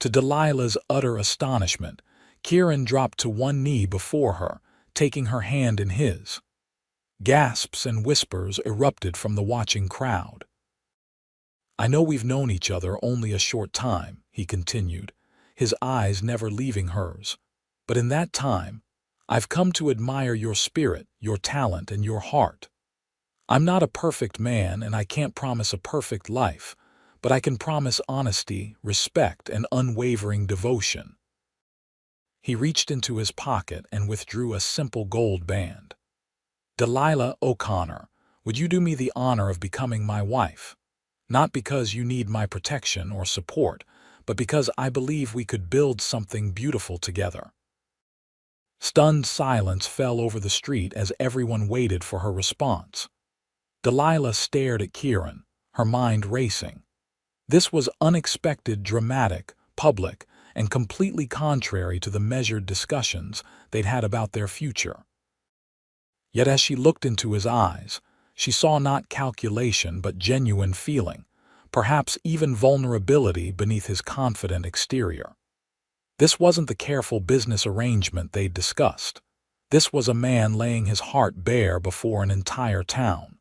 To Delilah's utter astonishment, Kieran dropped to one knee before her, taking her hand in his. Gasps and whispers erupted from the watching crowd. "I know we've known each other only a short time," he continued, his eyes never leaving hers. "But in that time, I've come to admire your spirit, your talent, and your heart. I'm not a perfect man, and I can't promise a perfect life, but I can promise honesty, respect, and unwavering devotion." He reached into his pocket and withdrew a simple gold band. "Delilah O'Connor, would you do me the honor of becoming my wife? Not because you need my protection or support, but because I believe we could build something beautiful together." Stunned silence fell over the street as everyone waited for her response. Delilah stared at Kieran, her mind racing. This was unexpected, dramatic, public, and completely contrary to the measured discussions they'd had about their future. Yet as she looked into his eyes, she saw not calculation but genuine feeling, perhaps even vulnerability beneath his confident exterior. This wasn't the careful business arrangement they'd discussed. This was a man laying his heart bare before an entire town.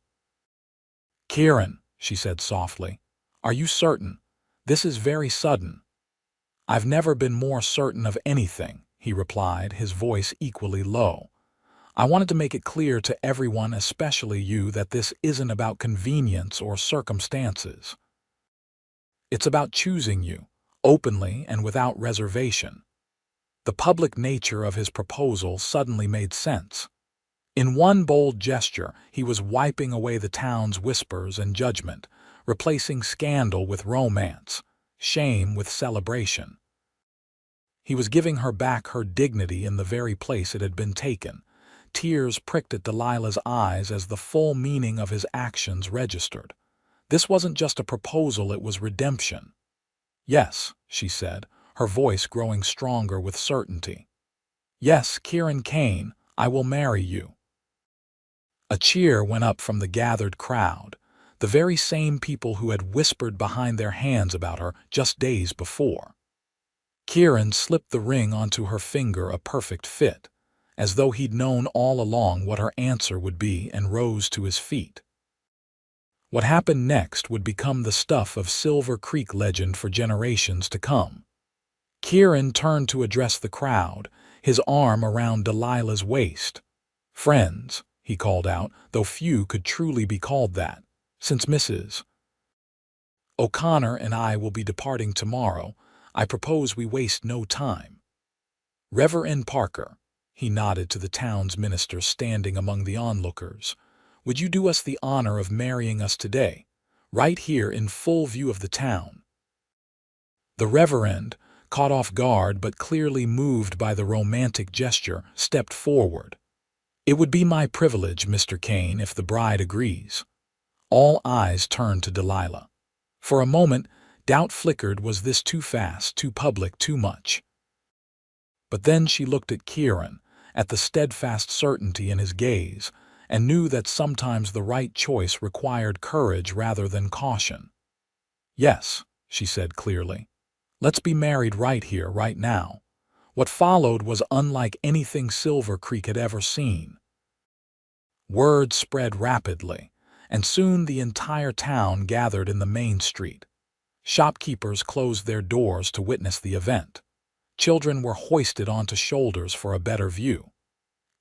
"Kieran," she said softly, "are you certain? This is very sudden." "I've never been more certain of anything," he replied, his voice equally low. "I wanted to make it clear to everyone, especially you, that this isn't about convenience or circumstances. It's about choosing you, openly and without reservation." The public nature of his proposal suddenly made sense. In one bold gesture, he was wiping away the town's whispers and judgment, replacing scandal with romance, shame with celebration. He was giving her back her dignity in the very place it had been taken. Tears pricked at Delilah's eyes as the full meaning of his actions registered. This wasn't just a proposal, it was redemption. "Yes," she said, her voice growing stronger with certainty. "Yes, Kieran Kane, I will marry you." A cheer went up from the gathered crowd, the very same people who had whispered behind their hands about her just days before. Kieran slipped the ring onto her finger, a perfect fit, as though he'd known all along what her answer would be, and rose to his feet. What happened next would become the stuff of Silver Creek legend for generations to come. Kieran turned to address the crowd, his arm around Delilah's waist. "Friends," he called out, though few could truly be called that, "since Mrs. O'Connor and I will be departing tomorrow, I propose we waste no time. Reverend Parker," he nodded to the town's minister standing among the onlookers, "would you do us the honor of marrying us today, right here in full view of the town?" The Reverend, caught off guard but clearly moved by the romantic gesture, stepped forward. "It would be my privilege, Mr. Kane, if the bride agrees." All eyes turned to Delilah. For a moment, doubt flickered. Was this too fast, too public, too much? But then she looked at Kieran, at the steadfast certainty in his gaze, and knew that sometimes the right choice required courage rather than caution. "Yes," she said clearly. "Let's be married right here, right now." What followed was unlike anything Silver Creek had ever seen. Word spread rapidly, and soon the entire town gathered in the main street. Shopkeepers closed their doors to witness the event. Children were hoisted onto shoulders for a better view.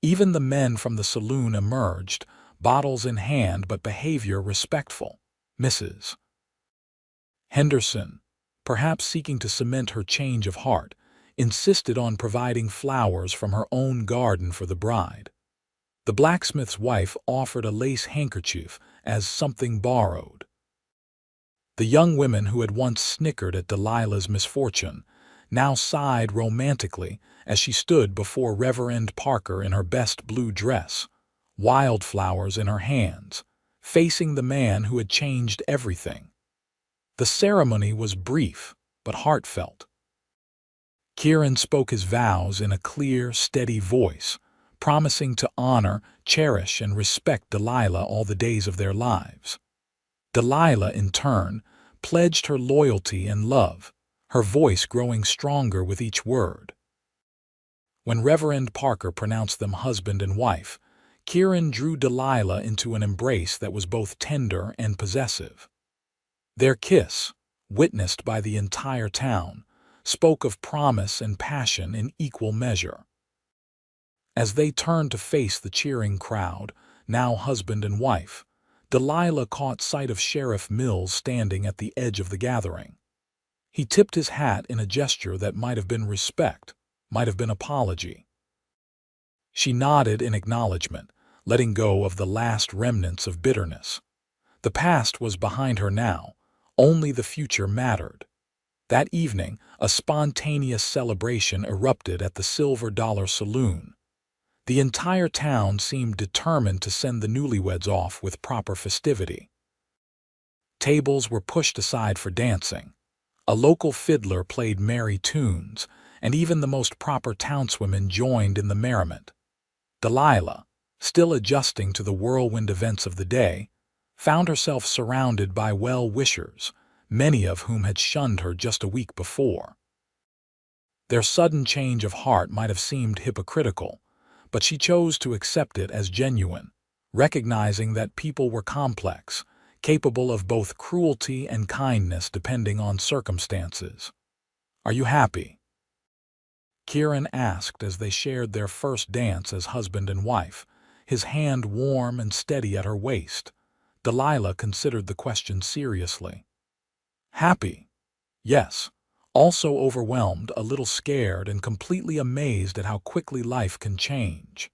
Even the men from the saloon emerged, bottles in hand but behavior respectful. Mrs. Henderson, perhaps seeking to cement her change of heart, insisted on providing flowers from her own garden for the bride. The blacksmith's wife offered a lace handkerchief as something borrowed. The young women who had once snickered at Delilah's misfortune now sighed romantically as she stood before Reverend Parker in her best blue dress, wildflowers in her hands, facing the man who had changed everything. The ceremony was brief but heartfelt. Kieran spoke his vows in a clear, steady voice, promising to honor, cherish, and respect Delilah all the days of their lives. Delilah, in turn, pledged her loyalty and love, her voice growing stronger with each word. When Reverend Parker pronounced them husband and wife, Kieran drew Delilah into an embrace that was both tender and possessive. Their kiss, witnessed by the entire town, spoke of promise and passion in equal measure. As they turned to face the cheering crowd, now husband and wife, Delilah caught sight of Sheriff Mills standing at the edge of the gathering. He tipped his hat in a gesture that might have been respect, might have been apology. She nodded in acknowledgement, letting go of the last remnants of bitterness. The past was behind her now, only the future mattered. That evening, a spontaneous celebration erupted at the Silver Dollar Saloon. The entire town seemed determined to send the newlyweds off with proper festivity. Tables were pushed aside for dancing. A local fiddler played merry tunes, and even the most proper townswomen joined in the merriment. Delilah, still adjusting to the whirlwind events of the day, found herself surrounded by well-wishers, many of whom had shunned her just a week before. Their sudden change of heart might have seemed hypocritical, but she chose to accept it as genuine, recognizing that people were complex, capable of both cruelty and kindness depending on circumstances. "Are you happy?" Kieran asked as they shared their first dance as husband and wife, his hand warm and steady at her waist. Delilah considered the question seriously. "Happy? Yes. Also overwhelmed, a little scared, and completely amazed at how quickly life can change."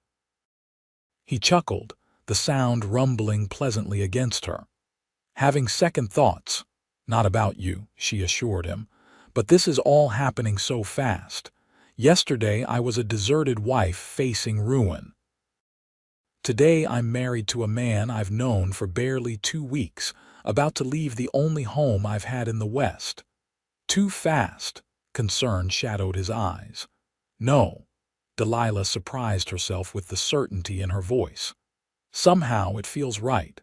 He chuckled, the sound rumbling pleasantly against her. "Having second thoughts. Not about you," she assured him, "but this is all happening so fast. Yesterday I was a deserted wife facing ruin. Today I'm married to a man I've known for barely 2 weeks, about to leave the only home I've had in the West. Too fast, concern shadowed his eyes. No, Delilah surprised herself with the certainty in her voice. Somehow it feels right.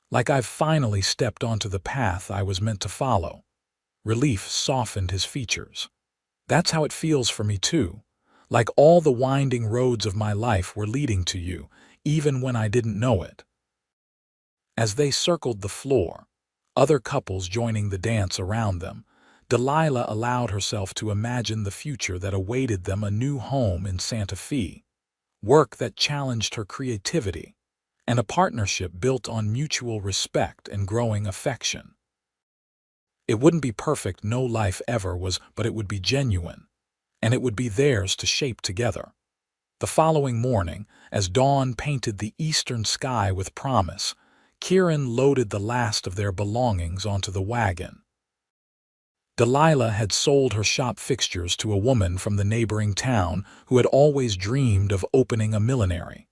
Like I've finally stepped onto the path I was meant to follow. Relief softened his features. That's how it feels for me too. Like all the winding roads of my life were leading to you, even when I didn't know it. As they circled the floor, other couples joining the dance around them, Delilah allowed herself to imagine the future that awaited them, a new home in Santa Fe, work that challenged her creativity, and a partnership built on mutual respect and growing affection. It wouldn't be perfect, no life ever was, but it would be genuine, and it would be theirs to shape together. The following morning, as dawn painted the eastern sky with promise, Kieran loaded the last of their belongings onto the wagon. Delilah had sold her shop fixtures to a woman from the neighboring town who had always dreamed of opening a millinery.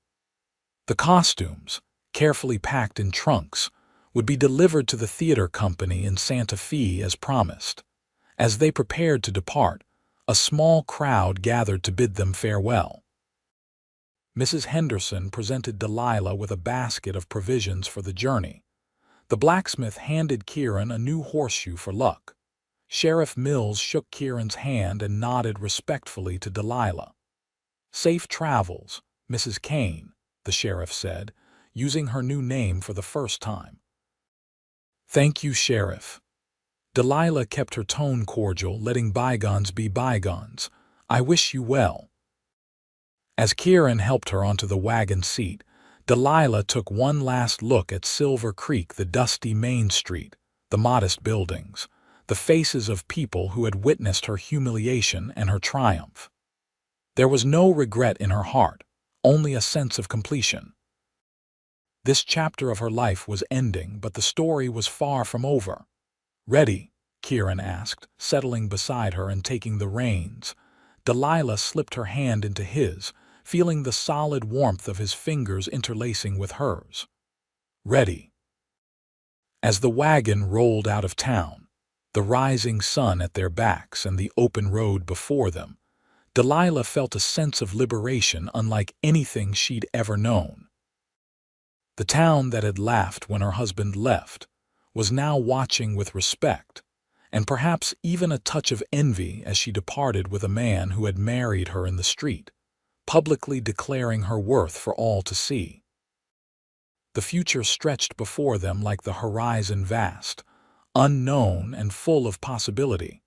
The costumes, carefully packed in trunks, would be delivered to the theater company in Santa Fe as promised. As they prepared to depart, a small crowd gathered to bid them farewell. Mrs. Henderson presented Delilah with a basket of provisions for the journey. The blacksmith handed Kieran a new horseshoe for luck. Sheriff Mills shook Kieran's hand and nodded respectfully to Delilah. "Safe travels, Mrs. Kane," the sheriff said, using her new name for the first time. "Thank you, Sheriff." Delilah kept her tone cordial, letting bygones be bygones. "I wish you well." As Kieran helped her onto the wagon seat, Delilah took one last look at Silver Creek, the dusty Main Street, the modest buildings, the faces of people who had witnessed her humiliation and her triumph. There was no regret in her heart, only a sense of completion. This chapter of her life was ending, but the story was far from over. "Ready?" Kieran asked, settling beside her and taking the reins. Delilah slipped her hand into his, feeling the solid warmth of his fingers interlacing with hers. "Ready." As the wagon rolled out of town, the rising sun at their backs and the open road before them, Delilah felt a sense of liberation unlike anything she'd ever known. The town that had laughed when her husband left was now watching with respect, and perhaps even a touch of envy as she departed with a man who had married her in the street, publicly declaring her worth for all to see. The future stretched before them like the horizon, vast, unknown, and full of possibility.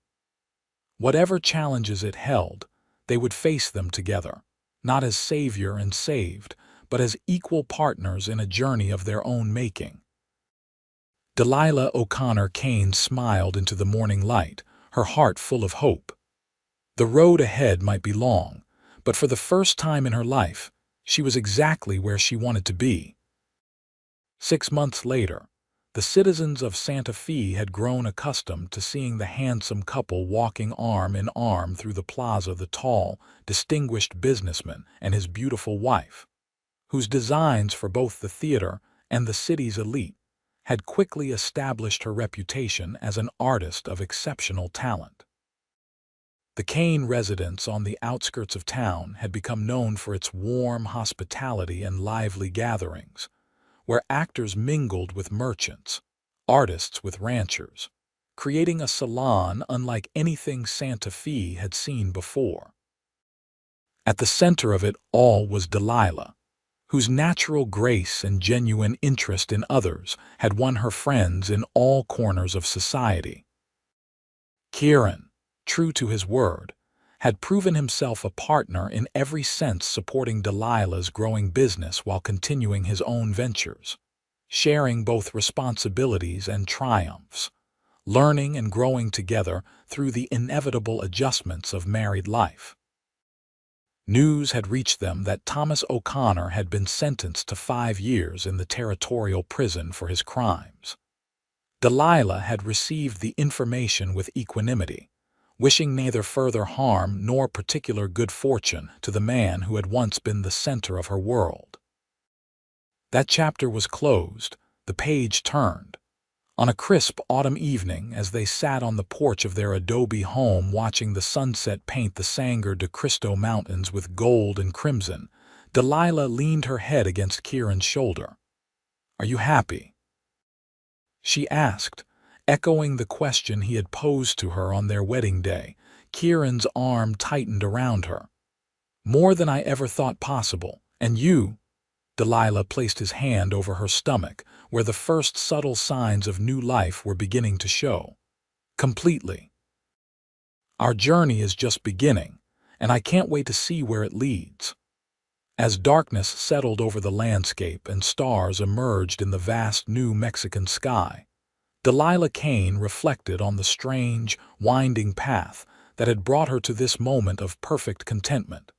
Whatever challenges it held, they would face them together, not as savior and saved, but as equal partners in a journey of their own making. Delilah O'Connor Kane smiled into the morning light, her heart full of hope. The road ahead might be long, but for the first time in her life, she was exactly where she wanted to be. 6 months later, the citizens of Santa Fe had grown accustomed to seeing the handsome couple walking arm in arm through the plaza, the tall, distinguished businessman and his beautiful wife, whose designs for both the theater and the city's elite had quickly established her reputation as an artist of exceptional talent. The Kane residence on the outskirts of town had become known for its warm hospitality and lively gatherings, where actors mingled with merchants, artists with ranchers, creating a salon unlike anything Santa Fe had seen before. At the center of it all was Delilah, whose natural grace and genuine interest in others had won her friends in all corners of society. Kieran, true to his word, had proven himself a partner in every sense, supporting Delilah's growing business while continuing his own ventures, sharing both responsibilities and triumphs, learning and growing together through the inevitable adjustments of married life. News had reached them that Thomas O'Connor had been sentenced to 5 years in the territorial prison for his crimes. Delilah had received the information with equanimity, wishing neither further harm nor particular good fortune to the man who had once been the center of her world. That chapter was closed, The page turned. On a crisp autumn evening, as they sat on the porch of their adobe home watching the sunset paint the Sangre de Cristo Mountains with gold and crimson, Delilah leaned her head against Kieran's shoulder. "Are you happy?" she asked, echoing the question he had posed to her on their wedding day. Kieran's arm tightened around her. "More than I ever thought possible. And you?" Delilah placed his hand over her stomach, where the first subtle signs of new life were beginning to show. "Completely. Our journey is just beginning, and I can't wait to see where it leads." As darkness settled over the landscape and stars emerged in the vast New Mexican sky, Delilah Kane reflected on the strange, winding path that had brought her to this moment of perfect contentment.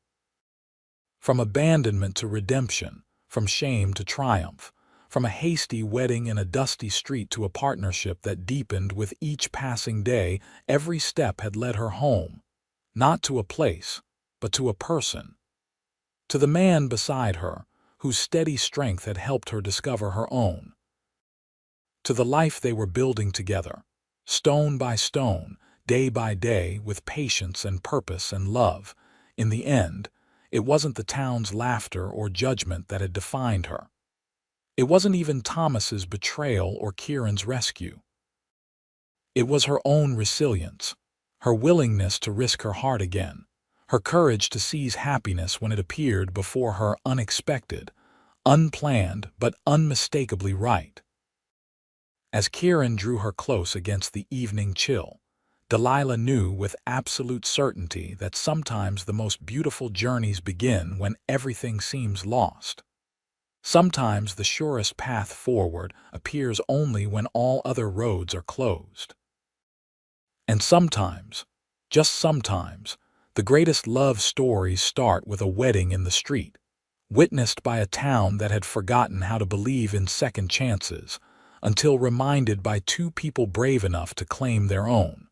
From abandonment to redemption, from shame to triumph, from a hasty wedding in a dusty street to a partnership that deepened with each passing day, every step had led her home, not to a place, but to a person. To the man beside her, whose steady strength had helped her discover her own. To the life they were building together, stone by stone, day by day, with patience and purpose and love. In the end, it wasn't the town's laughter or judgment that had defined her. It wasn't even Thomas's betrayal or Kieran's rescue. It was her own resilience, her willingness to risk her heart again, her courage to seize happiness when it appeared before her unexpected, unplanned, but unmistakably right. As Kieran drew her close against the evening chill, Delilah knew with absolute certainty that sometimes the most beautiful journeys begin when everything seems lost. Sometimes the surest path forward appears only when all other roads are closed. And sometimes, just sometimes, the greatest love stories start with a wedding in the street, witnessed by a town that had forgotten how to believe in second chances, until reminded by two people brave enough to claim their own.